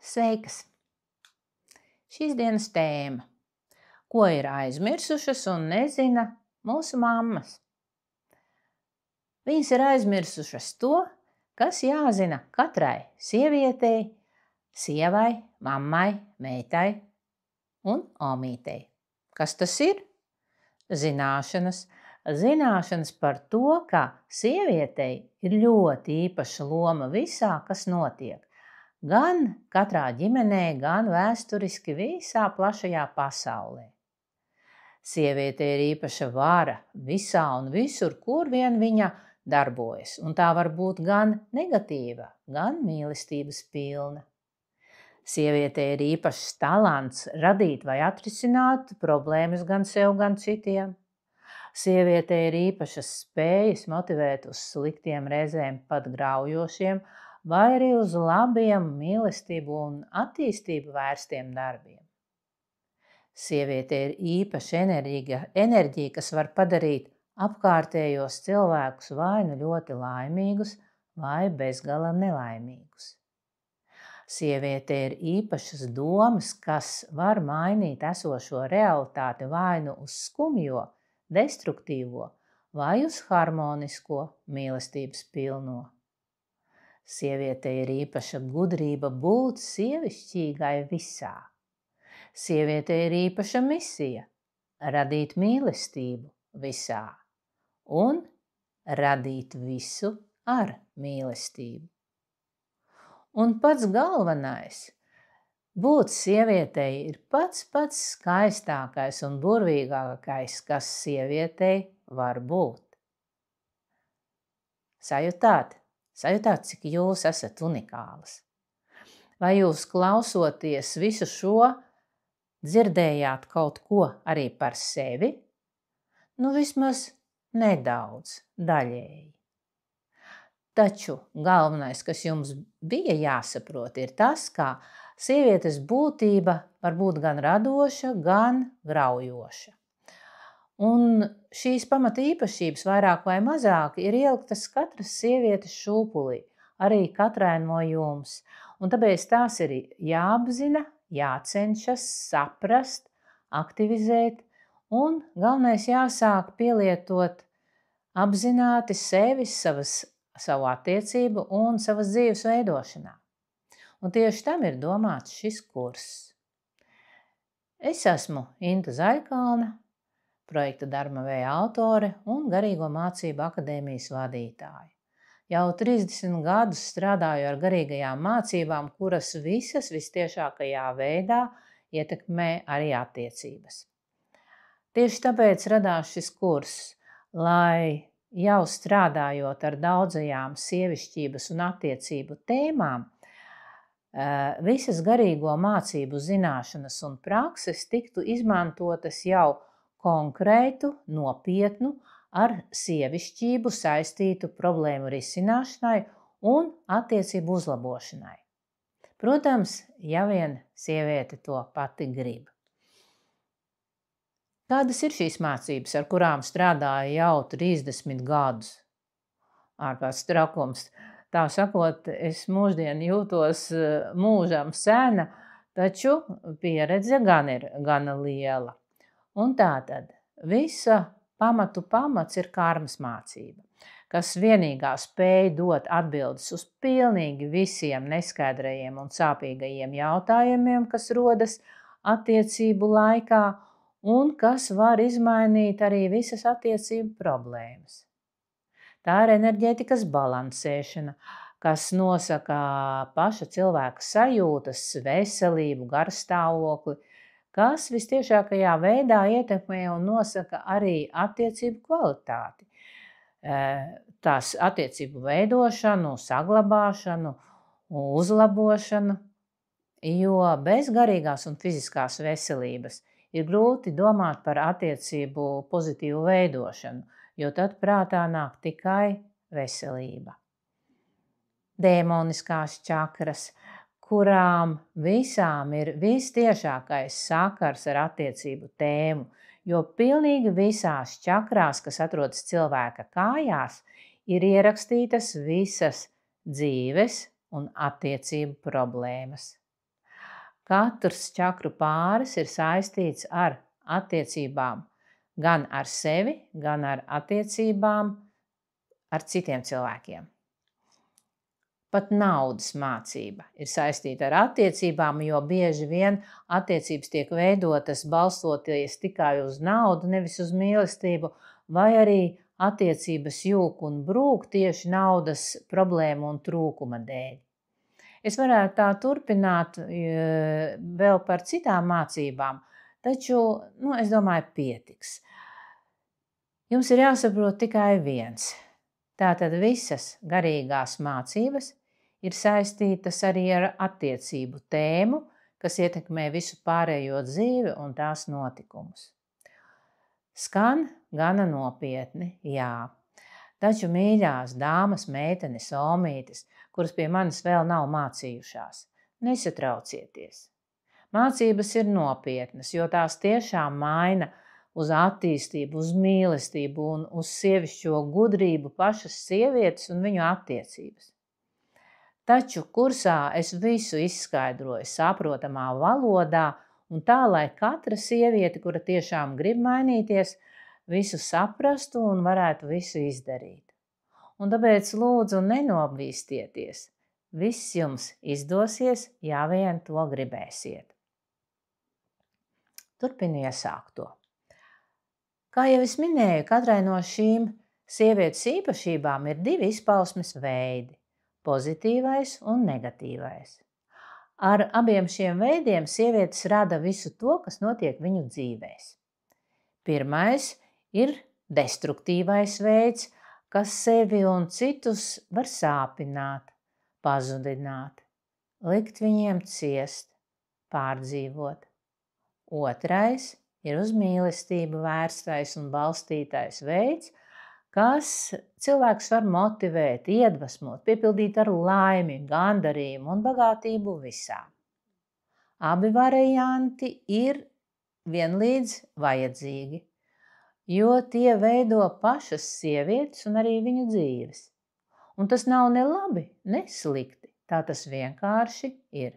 Sveikas! Šīs dienas tēma – ko ir aizmirsušas un nezina mūsu mammas? Viņas ir aizmirsušas to, kas jāzina katrai sievietei, sievai, mammai, meitai un omītei. Kas tas ir? Zināšanas. Zināšanas par to, ka sievietei ir ļoti īpaša loma visā, kas notiek. Gan katrā ģimenē, gan vēsturiski visā plašajā pasaulē. Sieviete ir īpaša vara visā un visur, kur vien viņa darbojas, un tā var būt gan negatīva, gan mīlestības pilna. Sieviete ir īpašs talants radīt vai atrisināt problēmas gan sev, gan citiem. Sieviete ir īpašas spējas motivēt uz sliktiem, reizēm pat graujošiem, vai arī uz labiem, mīlestību un attīstību vērstiem darbiem. Sieviete ir īpaša enerģija, kas var padarīt apkārtējos cilvēkus vai nu ļoti laimīgus, vai bezgala nelaimīgus. Sieviete ir īpašas domas, kas var mainīt esošo realitāti vai nu uz skumjo, destruktīvo, vai uz harmonisko, mīlestības pilno. Sieviete ir īpaša gudrība būt sievišķīgai visā. Sieviete ir īpaša misija – radīt mīlestību visā un radīt visu ar mīlestību. Un pats galvenais – būt sievietei ir pats skaistākais un burvīgākais, kas sievietei var būt. Sajūtāt, cik jūs esat unikālas. Vai jūs klausoties visu šo dzirdējāt kaut ko arī par sevi? Nu, vismaz nedaudz, daļēji. Taču galvenais, kas jums bija jāsaprot, ir tas, ka sievietes būtība var būt gan radoša, gan graujoša. Un šīs pamata īpašības vairāk vai mazāk ir ieliktas katras sievietes šūpulī, arī katrai no jums. Un tāpēc tās ir jāapzina, jācenšas saprast, aktivizēt un galvenais jāsāk pielietot apzināti sevi, savu attiecību un savas dzīves veidošanā. Un tieši tam ir domāts šis kurs. Es esmu Inta Zaļkalne, projekta Dharma Veja autore un Garīgo mācību akadēmijas vadītāja. Jau 30 gadus strādāju ar garīgajām mācībām, kuras visas vistiešākajā veidā ietekmē arī attiecības. Tieši tāpēc radās šis kurs, lai jau strādājot ar daudzajām sievišķības un attiecību tēmām, visas garīgo mācību zināšanas un prakses tiktu izmantotas jau konkrētu, nopietnu, ar sievišķību saistītu problēmu risināšanai un attiecību uzlabošanai. Protams, ja vien sieviete to pati grib. Kādas ir šīs mācības, ar kurām strādāju jau 30 gadus? Ārpēc trakums. Tā sakot, es mūždien jūtos mūžam sena, taču pieredze gan ir gana liela. Un tātad visa pamats ir karmas mācība, kas vienīgā spēj dot atbildes uz pilnīgi visiem neskaidrajiem un sāpīgajiem jautājumiem, kas rodas attiecību laikā, un kas var izmainīt arī visas attiecību problēmas. Tā ir enerģētikas balansēšana, kas nosaka paša cilvēka sajūtas, veselību, garstāvokli, kas vistiešākajā veidā ietekmē un nosaka arī attiecību kvalitāti. Tās attiecību veidošanu, saglabāšanu, uzlabošanu, jo bez garīgās un fiziskās veselības ir grūti domāt par attiecību pozitīvu veidošanu, jo tad prātā nāk tikai veselība. Dēmoniskās čakras, kurām visām ir vistiešākais sakars ar attiecību tēmu, jo pilnīgi visās čakrās, kas atrodas cilvēka kājās, ir ierakstītas visas dzīves un attiecību problēmas. Katrs čakru pāris ir saistīts ar attiecībām gan ar sevi, gan ar attiecībām ar citiem cilvēkiem. Pat naudas mācība ir saistīta ar attiecībām, jo bieži vien attiecības tiek veidotas balstoties tikai uz naudu, nevis uz mīlestību, vai arī attiecības jūk un brūk tieši naudas problēmu un trūkuma dēļ. Es varētu tā turpināt vēl par citām mācībām, taču, es domāju, pietiks. Jums ir jāsaprot tikai viens. Tātad visas garīgās mācības ir saistītas arī ar attiecību tēmu, kas ietekmē visu pārējo dzīvi un tās notikumus. Skan gana nopietni, jā. Taču mīļās dāmas, meitenes, omītes, kuras pie manis vēl nav mācījušās, nesatraucieties. Mācības ir nopietnas, jo tās tiešām maina uz attīstību, uz mīlestību un uz sievišķo gudrību pašas sievietes un viņu attiecības. Taču kursā es visu izskaidroju saprotamā valodā un tā, lai katra sieviete, kura tiešām grib mainīties, visu saprastu un varētu visu izdarīt. Un tāpēc lūdzu nenobīstieties. Viss jums izdosies, ja vien to gribēsiet. Turpinu iesākto. Kā jau es minēju, katrai no šīm sievietes īpašībām ir 2 izpausmes veidi – pozitīvais un negatīvais. Ar abiem šiem veidiem sievietes rada visu to, kas notiek viņu dzīvēs. Pirmais ir destruktīvais veids, kas sevi un citus var sāpināt, pazudināt, likt viņiem ciest, pārdzīvot. Otrais ir uz mīlestību vērstais un balstītais veids, kas cilvēks var motivēt, iedvesmot, piepildīt ar laimi, gandarījumu un bagātību visā. Abi varianti ir vienlīdz vajadzīgi, jo tie veido pašas sievietes un arī viņu dzīves. Un tas nav ne labi, ne slikti, tā tas vienkārši ir.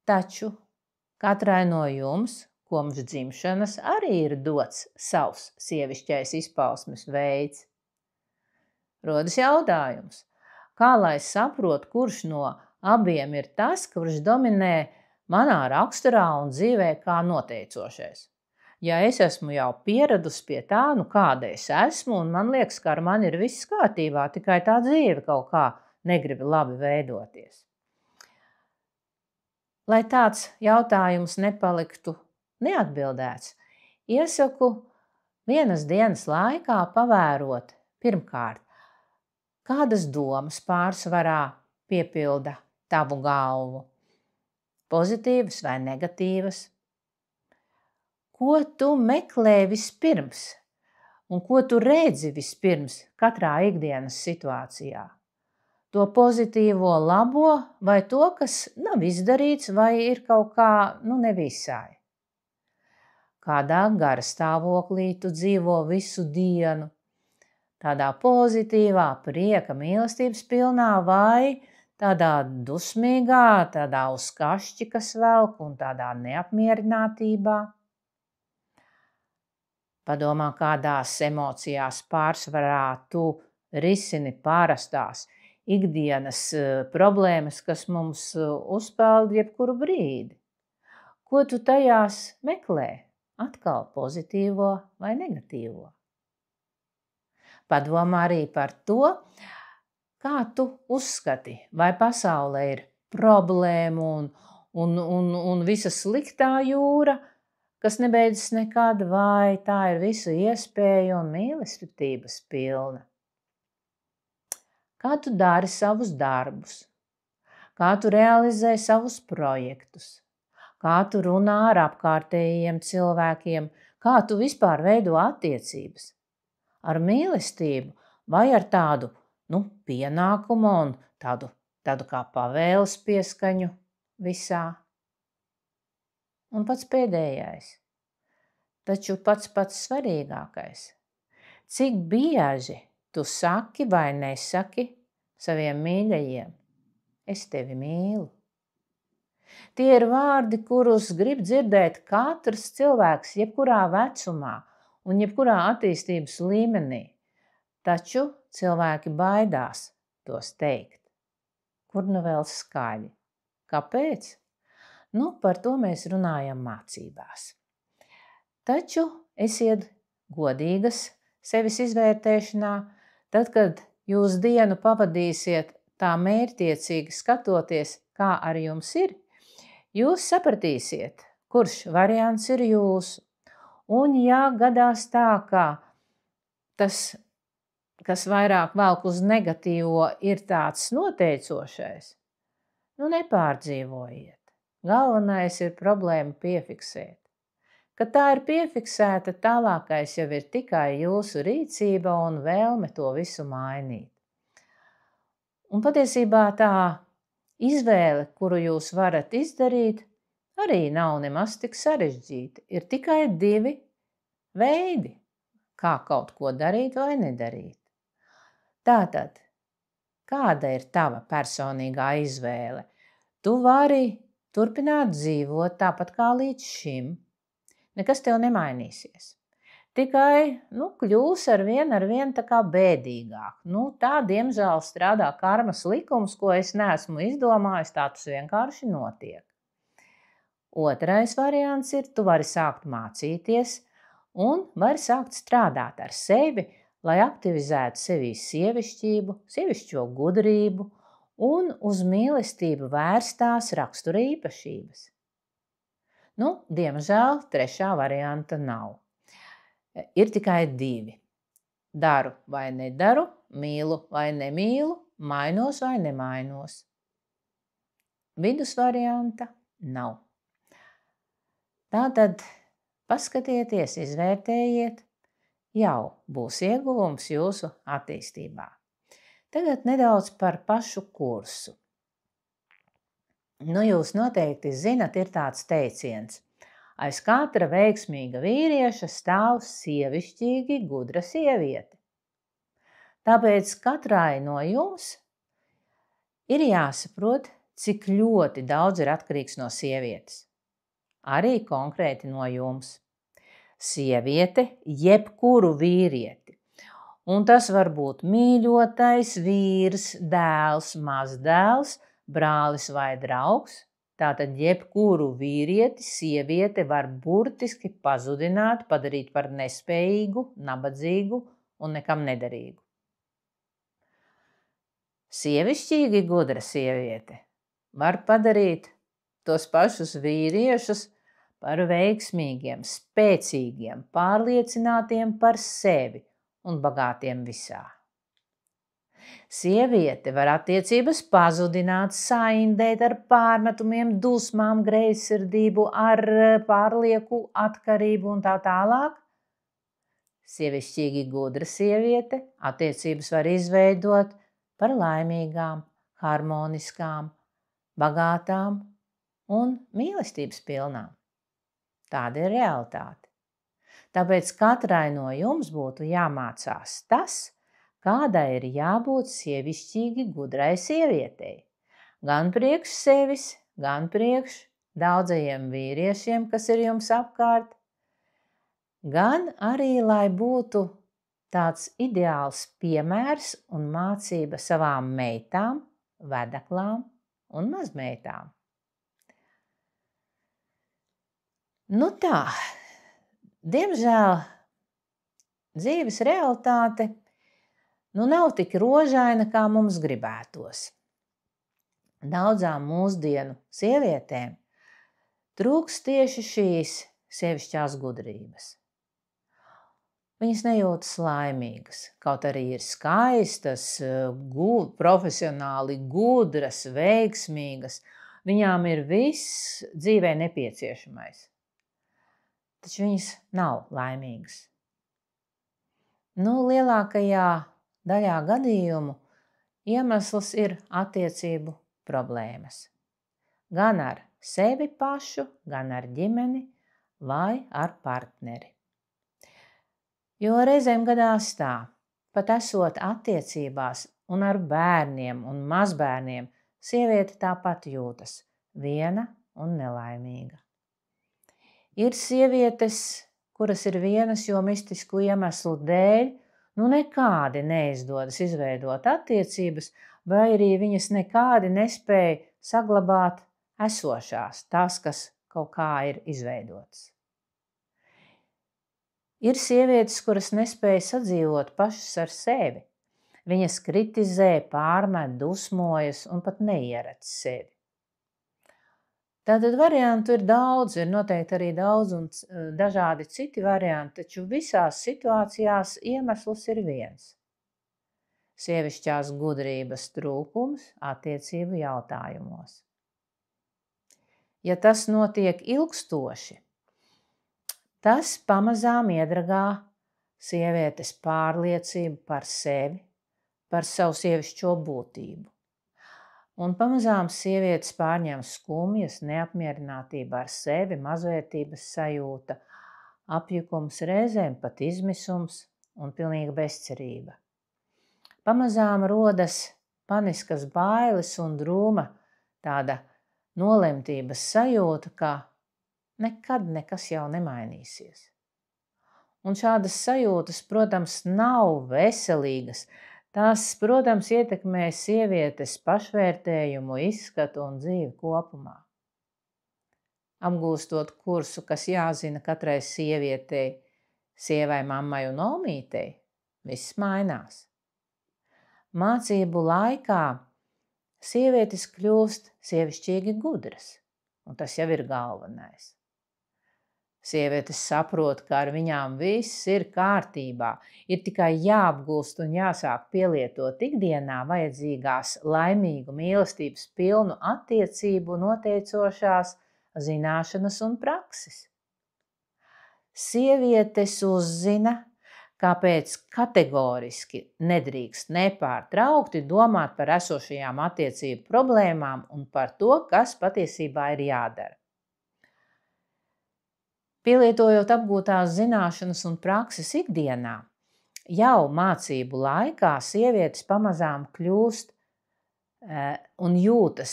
Taču katrai no jums, kopš dzimšanas, arī ir dots savs sievišķais izpausmes veids. Rodas jautājums, kā lai saprot, kurš no abiem ir tas, kurš dominē manā raksturā un dzīvē kā noteicošais? Ja es esmu jau pieradusi pie tā, kāda es esmu, un man liekas, ka ar mani ir viss kārtībā, tikai tā dzīve kaut kā negrib labi veidoties. Lai tāds jautājums nepaliktu neatbildēts, iesaku vienas dienas laikā pavērot pirmkārt, kādas domas pārsvarā piepilda tavu galvu, pozitīvas vai negatīvas. Ko tu meklē vispirms un ko tu redzi vispirms katrā ikdienas situācijā? To pozitīvo, labo vai to, kas nav izdarīts vai ir kaut kā nevisai? Kādā gara stāvoklī tu dzīvo visu dienu? Tādā pozitīvā, prieka, mīlestības pilnā vai tādā dusmīgā, tādā uz kašķi, kas velk un tādā neapmierinātībā? Padomā, kādās emocijās pārsvarā tu risini parastās ikdienas problēmas, kas mums uzpeld jebkuru brīdi. Ko tu tajās meklē? Atkal pozitīvo vai negatīvo? Padomā arī par to, kā tu uzskati, vai pasaulē ir problēmu un visa sliktā jūra, kas nebeidzas nekad, vai tā ir visu iespēju un mīlestības pilna. Kā tu dari savus darbus? Kā tu realizē savus projektus? Kā tu runā ar apkārtējiem cilvēkiem? Kā tu vispār veido attiecības? Ar mīlestību vai ar tādu, pienākumu un tādu kā pavēles pieskaņu visā? Un pats pēdējais, taču pats svarīgākais. Cik bieži tu saki vai nesaki saviem mīļajiem, es tevi mīlu? Tie ir vārdi, kurus grib dzirdēt katrs cilvēks jebkurā vecumā un jebkurā attīstības līmenī. Taču cilvēki baidās tos teikt. Kur nu vēl skaļi? Kāpēc? Par to mēs runājam mācībās. Taču esiet godīgas sevis izvērtēšanā, tad, kad jūs dienu pavadīsiet tā mērķtiecīgi skatoties, kā ar jums ir, jūs sapratīsiet, kurš variants ir jūsu. Un ja gadās tā, ka tas, kas vairāk velk uz negatīvo, ir tāds noteicošais, nepārdzīvojiet. Galvenais ir problēmu piefiksēt. Kad tā ir piefiksēta, tālākais jau ir tikai jūsu rīcība un vēlme to visu mainīt. Un patiesībā tā izvēle, kuru jūs varat izdarīt, arī nav nemaz tik sarežģīta. Ir tikai 2 veidi, kā kaut ko darīt vai nedarīt. Tātad, kāda ir tava personīgā izvēle? Tu vari turpināt dzīvot tāpat kā līdz šim. Nekas tev nemainīsies. Tikai kļūs ar vien tā kā bēdīgāk. Tā, diemžēl, strādā karmas likums, ko es neesmu izdomājis, tā tas vienkārši notiek. Otrais variants ir, tu vari sākt mācīties un vari sākt strādāt ar sevi, lai aktivizētu sevī sievišķību, sievišķo gudrību un uz mīlestību vērstās rakstura īpašības. Diemžēl, 3. varianta nav. Ir tikai 2. Daru vai nedaru, mīlu vai nemīlu, mainos vai nemainos. Vidus varianta nav. Tātad paskatieties, izvērtējiet, jau būs ieguvums jūsu attīstībā. Tagad nedaudz par pašu kursu. Jūs noteikti zinat, ir tāds teiciens. Aiz katra veiksmīga vīrieša stāv sievišķīgi gudra sieviete. Tāpēc katrai no jums ir jāsaprot, cik ļoti daudz ir atkarīgs no sievietes. Arī konkrēti no jums. Sieviete jebkuru vīrieti. Un tas var būt mīļotais, vīrs, dēls, mazdēls, brālis vai draugs. Tātad jebkuru vīrieti sieviete var burtiski pazudināt, padarīt par nespējīgu, nabadzīgu un nekam nederīgu. Sievišķīgi gudra sieviete var padarīt tos pašus vīriešus par veiksmīgiem, spēcīgiem, pārliecinātiem par sevi un bagātiem visā. Sieviete var attiecības pazudināt, saindēt ar pārmetumiem, dusmām, greizsirdību, ar pārlieku atkarību un tā tālāk. Sievišķīgi gudra sieviete attiecības var izveidot par laimīgām, harmoniskām, bagātām un mīlestības pilnām. Tāda ir realitāte. Tāpēc katrai no jums būtu jāmācās tas, kādai ir jābūt sievišķīgi gudrai sievietei. Gan priekš sevis, gan priekš daudzajiem vīriešiem, kas ir jums apkārt, gan arī, lai būtu tāds ideāls piemērs un mācība savām meitām, vedeklām un mazmeitām. Tā, diemžēl dzīves realitāte nav tik rožaina, kā mums gribētos. Daudzām mūsdienu sievietēm trūkst tieši šīs sievišķās gudrības. Viņas nejūtas laimīgas, kaut arī ir skaistas, profesionāli gudras, veiksmīgas. Viņām ir viss dzīvē nepieciešamais. Taču viņas nav laimīgas. Lielākajā daļā gadījumu iemesls ir attiecību problēmas. Gan ar sevi pašu, gan ar ģimeni vai ar partneri. Jo reizēm gadās tā, pat esot attiecībās un ar bērniem un mazbērniem, sieviete tāpat jūtas viena un nelaimīga. Ir sievietes, kuras ir vienas, jo mistisku iemeslu dēļ, nekādi neizdodas izveidot attiecības, vai arī viņas nekādi nespēja saglabāt esošās, tās, kas kaut kā ir izveidotas. Ir sievietes, kuras nespēja sadzīvot pašas ar sevi. Viņas kritizē, pārmet, dusmojas un pat neieredz sevi. Tātad variantu ir daudz, ir noteikti arī daudz un dažādi citi varianti, taču visās situācijās iemesls ir viens. Sievišķās gudrības trūkums attiecību jautājumos. Ja tas notiek ilgstoši, tas pamazām iedragā sievietes pārliecību par sevi, par savu sievišķo būtību. Un pamazām sievietes pārņem skumjas, neapmierinātība ar sevi, mazvērtības sajūta, apjukums, reizēm pat izmisums un pilnīga bezcerība. Pamazām rodas paniskas bailes un drūma tāda nolemtības sajūta, ka nekad nekas jau nemainīsies. Un šādas sajūtas, protams, nav veselīgas. Tās, protams, ietekmē sievietes pašvērtējumu, izskatu un dzīvi kopumā. Apgūstot kursu, kas jāzina katrai sievietei, sievai, mammai un omītei, viss mainās. Mācību laikā sievietes kļūst sievišķīgi gudras, un tas jau ir galvenais. Sievietes saprot, ka ar viņām viss ir kārtībā, ir tikai jāapgūst un jāsāk pielietot ikdienā vajadzīgās laimīgu, mīlestības pilnu attiecību noteicošās zināšanas un prakses. Sievietes uzzina, kāpēc kategoriski nedrīkst nepārtraukti domāt par esošajām attiecību problēmām un par to, kas patiesībā ir jādara. Pielietojot apgūtās zināšanas un prakses ikdienā, jau mācību laikā sievietes pamazām kļūst un jūtas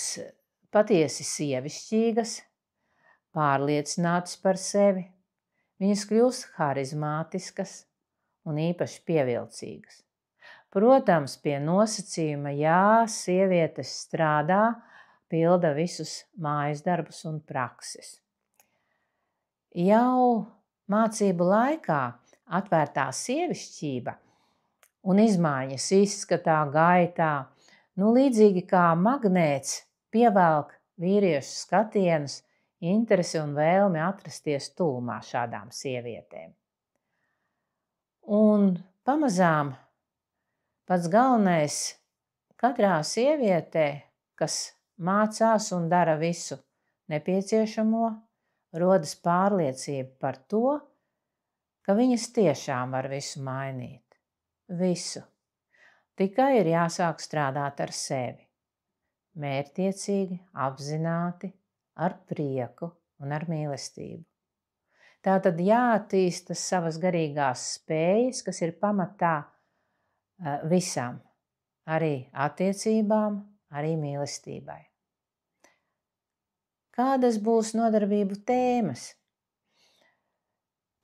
patiesi sievišķīgas, pārliecinātas par sevi, viņas kļūst harizmātiskas un īpaši pievilcīgas. Protams, pie nosacījuma, jā, sievietes strādā, pilda visus mājas darbus un prakses. Jau mācību laikā atvērtā sievišķība un izmaiņas izskatā, gaitā, līdzīgi kā magnēts pievelk vīriešu skatienus, interesi un vēlmi atrasties tuvumā šādām sievietēm. Un pamazām pats galvenais katrā sievietē, kas mācās un dara visu nepieciešamo, rodas pārliecība par to, ka viņas tiešām var visu mainīt. Visu. Tikai ir jāsāk strādāt ar sevi. Mērķtiecīgi, apzināti, ar prieku un ar mīlestību. Tātad jāattīsta savas garīgās spējas, kas ir pamatā visam. Arī attiecībām, arī mīlestībai. Kādas būs nodarbību tēmas?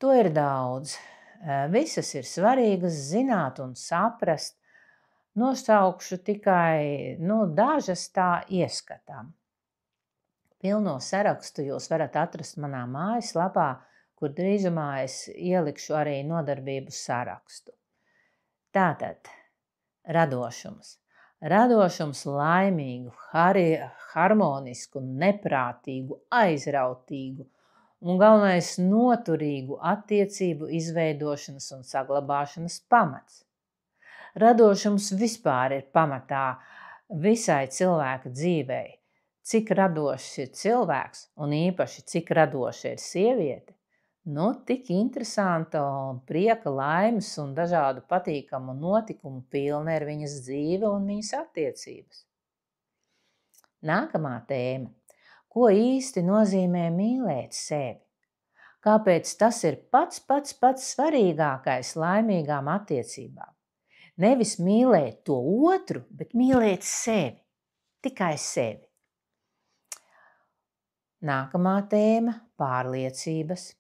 To ir daudz. Visas ir svarīgas zināt un saprast. Nosaukšu tikai dažas tā ieskatām. Pilno sarakstu jūs varat atrast manā mājaslapā, kur drīzumā es ielikšu arī nodarbību sarakstu. Tātad, radošums. Radošums laimīgu, harmonisku, neprātīgu, aizrautīgu un galvenais noturīgu attiecību izveidošanas un saglabāšanas pamats. Radošums vispār ir pamatā visai cilvēka dzīvei. Cik radošs ir cilvēks un īpaši cik radoša ir sieviete, tik interesanta un prieka, laimes un dažādu patīkamu notikumu pilna ir viņas dzīve un viņas attiecības. Nākamā tēma. Ko īsti nozīmē mīlēt sevi? Kāpēc tas ir pats svarīgākais laimīgām attiecībām? Nevis mīlēt to otru, bet mīlēt sevi. Tikai sevi. Nākamā tēma – pārliecības.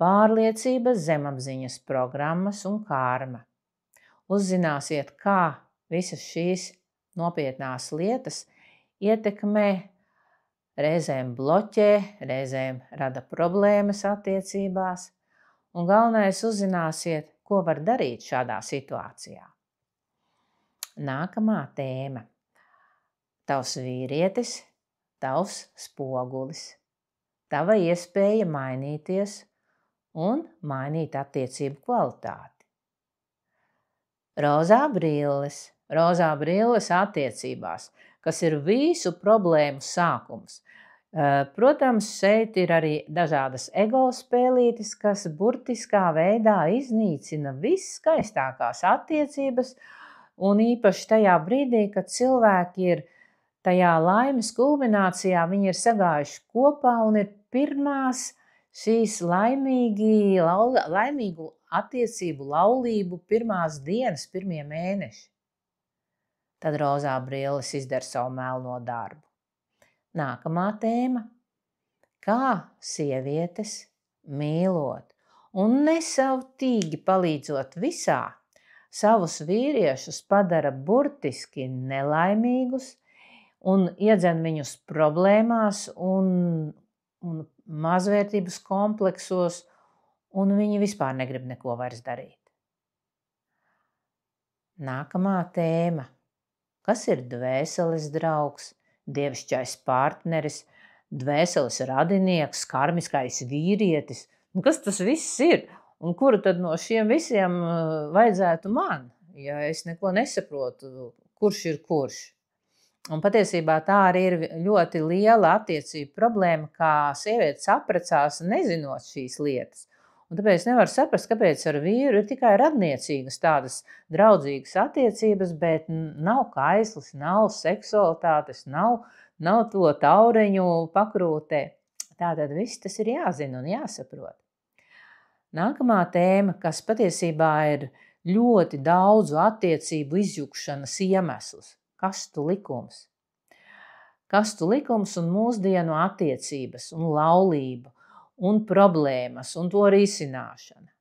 Pārliecības, zemapziņas programmas un karma. Uzzināsiet, kā visas šīs nopietnās lietas ietekmē, reizēm bloķē, reizēm rada problēmas attiecībās, un galvenais uzzināsiet, ko var darīt šādā situācijā. Nākamā tēma – tavs vīrietis, tavs spogulis, tava iespēja mainīties un mainīt attiecību kvalitāti. Rozā brilles attiecībās, kas ir visu problēmu sākums. Protams, šeit ir arī dažādas ego spēlītes, kas burtiskā veidā iznīcina visskaistākās attiecības, un īpaši tajā brīdī, kad cilvēki ir tajā laimes kulminācijā, viņi ir sagājuši kopā un ir pirmās šīs laimīgu attiecību laulību pirmās dienas, pirmie mēneši. Tad rozā brilles izdara savu melno darbu. Nākamā tēma – kā sievietes mīlot un nesautīgi palīdzot visā, savus vīriešus padara burtiski nelaimīgus un iedzen viņus problēmās un mazvērtības kompleksos, un viņi vispār negrib neko vairs darīt. Nākamā tēma – kas ir dvēseles draugs, dievišķais partneris, dvēseles radinieks, karmiskais vīrietis? Kas tas viss ir? Un kuru tad no šiem visiem vajadzētu man, ja es neko nesaprotu, kurš ir kurš? Un patiesībā tā arī ir ļoti liela attiecība problēma, kā sievietes apprecās nezinot šīs lietas. Un tāpēc nevar saprast, kāpēc ar vīru ir tikai radniecīgas tādas draudzīgas attiecības, bet nav kaislis, nav seksualitātes, nav to taureņu pakrūtē. Tātad viss tas ir jāzina un jāsaprot. Nākamā tēma, kas patiesībā ir ļoti daudzu attiecību izjukšanas iemesls. Kastu likums. Kastu likums un mūsdienu attiecības un laulība un problēmas un to risināšana.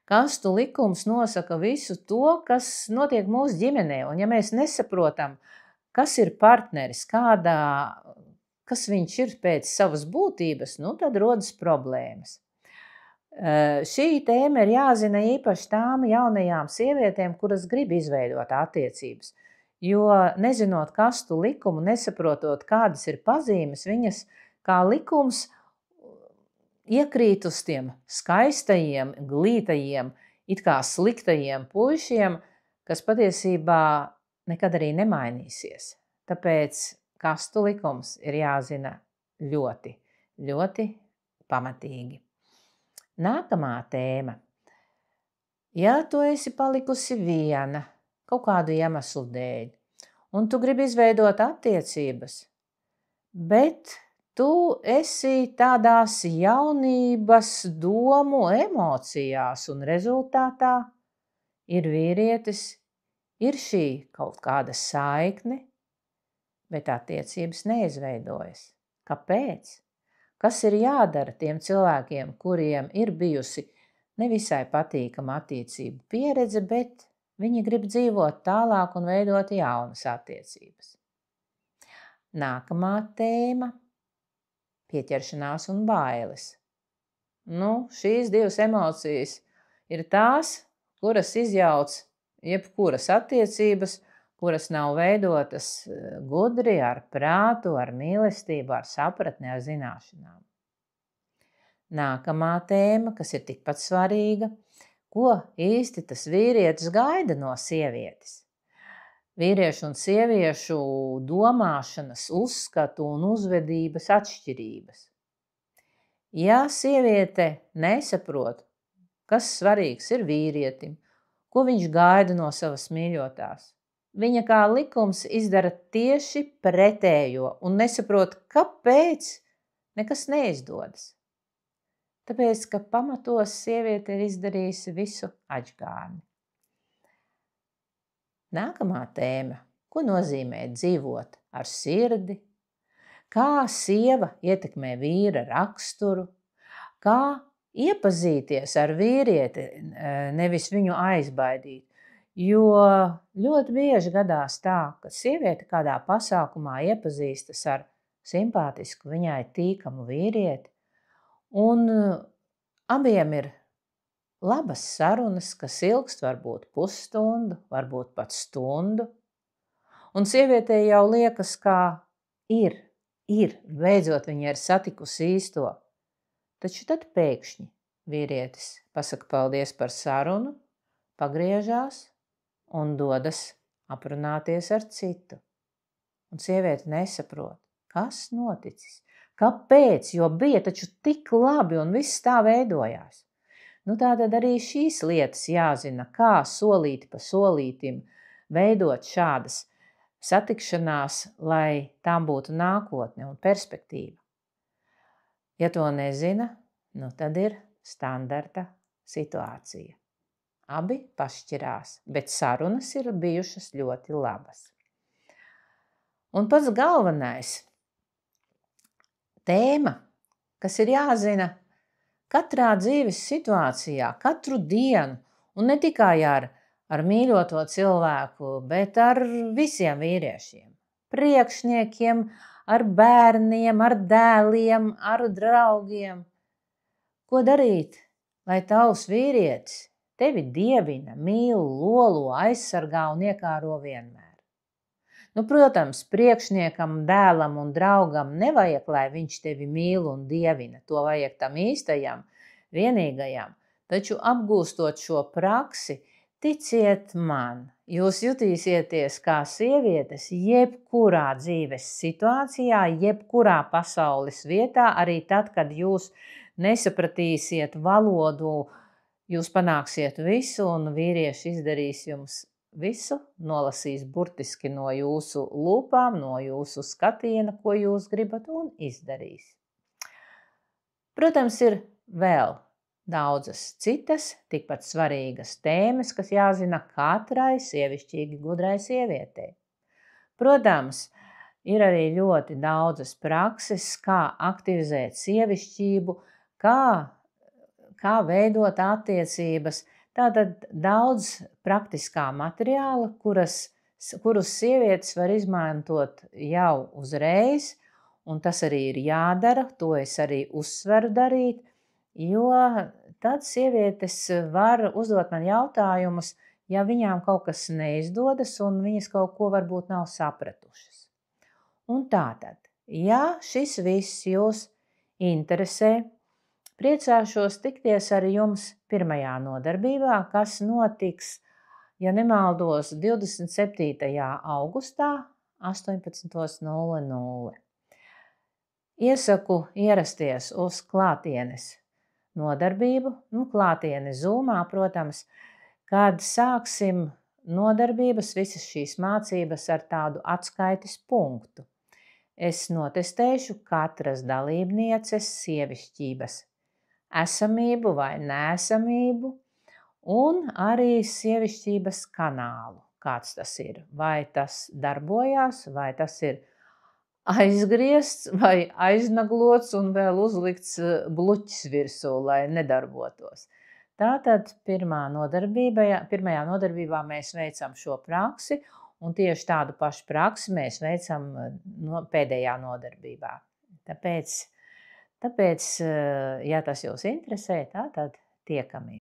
Kastu likums nosaka visu to, kas notiek mūsu ģimenē, un ja mēs nesaprotam, kas ir partneris, kas viņš ir pēc savas būtības, tad rodas problēmas. Šī tēma ir jāzina īpaši tām jaunajām sievietēm, kuras grib izveidot attiecības, jo nezinot kastu likumu, nesaprotot, kādas ir pazīmes, viņas kā likums iekrīt uz tiem skaistajiem, glītajiem, it kā sliktajiem puišiem, kas patiesībā nekad arī nemainīsies. Tāpēc kastu likums ir jāzina ļoti, ļoti pamatīgi. Nākamā tēma. Ja tu esi palikusi viena kaut kādu iemeslu dēļ, un tu gribi izveidot attiecības, bet tu esi tādās jaunības domu emocijās, un rezultātā ir vīrietis, ir šī kaut kāda saikne, bet attiecības neizveidojas. Kāpēc? Kas ir jādara tiem cilvēkiem, kuriem ir bijusi nevisai patīkama attiecību pieredze, bet viņi grib dzīvot tālāk un veidot jaunas attiecības? Nākamā tēma – pieķeršanās un bailes. Šīs divas emocijas ir tās, kuras izjauc jebkuras attiecības, kuras nav veidotas gudri, ar prātu, ar mīlestību, ar sapratni, ar zināšanām. Nākamā tēma, kas ir tikpat svarīga, ko īsti tas vīrietis gaida no sievietes? Vīriešu un sieviešu domāšanas, uzskatu un uzvedības atšķirības. Ja sieviete nesaprot, kas svarīgs ir vīrietim, ko viņš gaida no savas mīļotās, viņa kā likums izdara tieši pretējo un nesaprot, kāpēc nekas neizdodas. Tāpēc, ka pamatos sieviete ir izdarījusi visu aģgārni. Nākamā tēma. Ko nozīmē dzīvot ar sirdi? kā sieva ietekmē vīra raksturu, kā iepazīties ar vīrieti, nevis viņu aizbaidīt. Jo ļoti bieži gadās tā, ka sieviete kādā pasākumā iepazīstas ar simpātisku, viņai tīkamu vīrieti, un abiem ir labas sarunas, kas ilgst varbūt pusstundu, varbūt pat stundu, un sievietei jau liekas, kā ir, beidzot viņa ir satikusi īsto. Taču tad pēkšņi vīrietis pasaka paldies par sarunu, pagriežās un dodas aprunāties ar citu. Un sieviete nesaprot, kas noticis, kāpēc, jo bija taču tik labi un viss tā veidojās. Tātad arī šīs lietas jāzina, kā solīti pa solītim veidot šādas satikšanās, lai tām būtu nākotne un perspektīva. Ja to nezina, tad ir standarta situācija. Abi pašķirās, bet sarunas ir bijušas ļoti labas. Un pats galvenais tēma, kas ir jāzina katrā dzīves situācijā, katru dienu, un ne tikai ar mīļoto cilvēku, bet ar visiem vīriešiem, priekšniekiem, ar bērniem, ar dēliem, ar draugiem. Ko darīt, lai tavs vīrietis tevi dievina, mīl, lolo, aizsargā un iekāro vienmēr? Protams, priekšniekam, dēlam un draugam nevajag, lai viņš tevi mīl un dievina. To vajag tam īstajam, vienīgajam. Taču apgūstot šo praksi, ticiet man, jūs jutīsieties kā sievietes jebkurā dzīves situācijā, jebkurā pasaules vietā, arī tad, kad jūs nesapratīsiet valodu, jūs panāksiet visu un vīrieši izdarīs jums visu, nolasīs burtiski no jūsu lūpām, no jūsu skatiena, ko jūs gribat, un izdarīs. Protams, ir vēl daudzas citas, tikpat svarīgas tēmas, kas jāzina katrai sievišķīgi gudrai sievietei. Protams, ir arī ļoti daudzas prakses, kā aktivizēt sievišķību, kā veidot attiecības. Tātad daudz praktiskā materiāla, kurus sievietes var izmantot jau uzreiz, un tas arī ir jādara, to es arī uzsveru darīt, jo tad sievietes var uzdot man jautājumus, ja viņām kaut kas neizdodas un viņas kaut ko varbūt nav sapratušas. Un tātad, ja šis viss jūs interesē, priecāšos tikties ar jums pirmajā nodarbībā, kas notiks, ja nemaldos, 27. augustā 18:00. Iesaku ierasties uz klātienes nodarbību, klātienes Zoomā, protams, kad sāksim nodarbības, visas šīs mācības ar tādu atskaites punktu. Es notestēšu katras dalībnieces sievišķības esamību vai neesamību, un arī sievišķības kanālu, kāds tas ir. Vai tas darbojās, vai tas ir aizgriezts vai aiznaglots un vēl uzlikts bluķis virsū, lai nedarbotos. Tātad pirmajā nodarbībā mēs veicam šo praksi, un tieši tādu pašu praksi mēs veicam pēdējā nodarbībā. Tāpēc, ja tas jūs interesē, tad tiekamies.